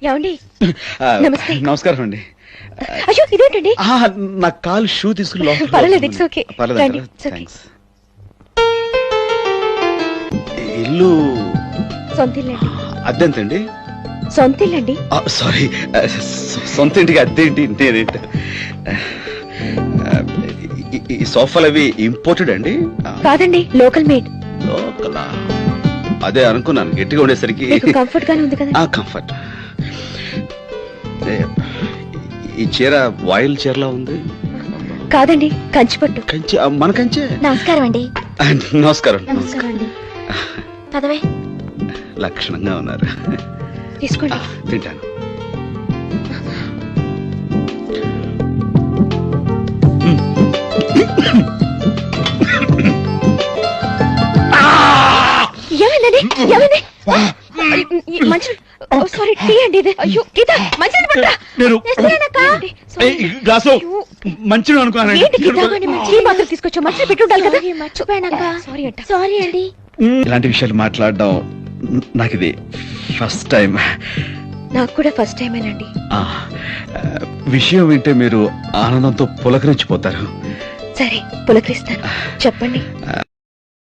ఏమండి? నమస్తే. నమస్కారం అండి. అయ్యో ఇదేంటండి? నా కాలు షూ తీసుకుని లోపలికి పర్లేదు, it's okay. పర్లేదు, రండి, it's okay. థాంక్స్. ఇల్లు సొంతిల్లండి. అద్దెంతండి? సొంతిల్లండి. సారీ, సొంత ఇంటికి అద్దె ఏంటి? నేనేంటి ఈ సోఫాలు అవి ఇంపోర్టెడ్ అండి? కాదండి, లోకల్ మేడ్. లోకలా? అదే అనుకున్నాను, గట్టిగా ఉండేసరికి. కంఫర్ట్ గానే ఉంది కదా? కంఫర్ట్. ఈ చీర వాయిల్ చీరలా ఉంది. కాదండి, కంచిపట్టు. కంచి? మన కంచే. నమస్కారం అండి. నమస్కారం. నమస్కారం అండి. పదవే. లక్షణంగా ఉన్నారు. తీసుకోండి. తింటాను. ఏమైందండి? ఏమైంది? మంచి సారీ, టీ అండి ఇది. అయ్యో గీత, మంచి గ్లాసు మంచి అనుకున్నాను. టీ మాత్రం తీసుకొచ్చా, మంచి పెట్టి ఉండాలి కదా. మర్చిపోయానక్క. సారీ అంట. సారీ అండి. ఇలాంటి విషయాలు మాట్లాడడం నాకు ఇది ఫస్ట్ టైం. నాకు కూడా ఫస్ట్ టైమేనండి. విషయం వింటే మీరు ఆనందంతో పులకరించిపోతారు. సరే, పులకరిస్తాను. చెప్పండి.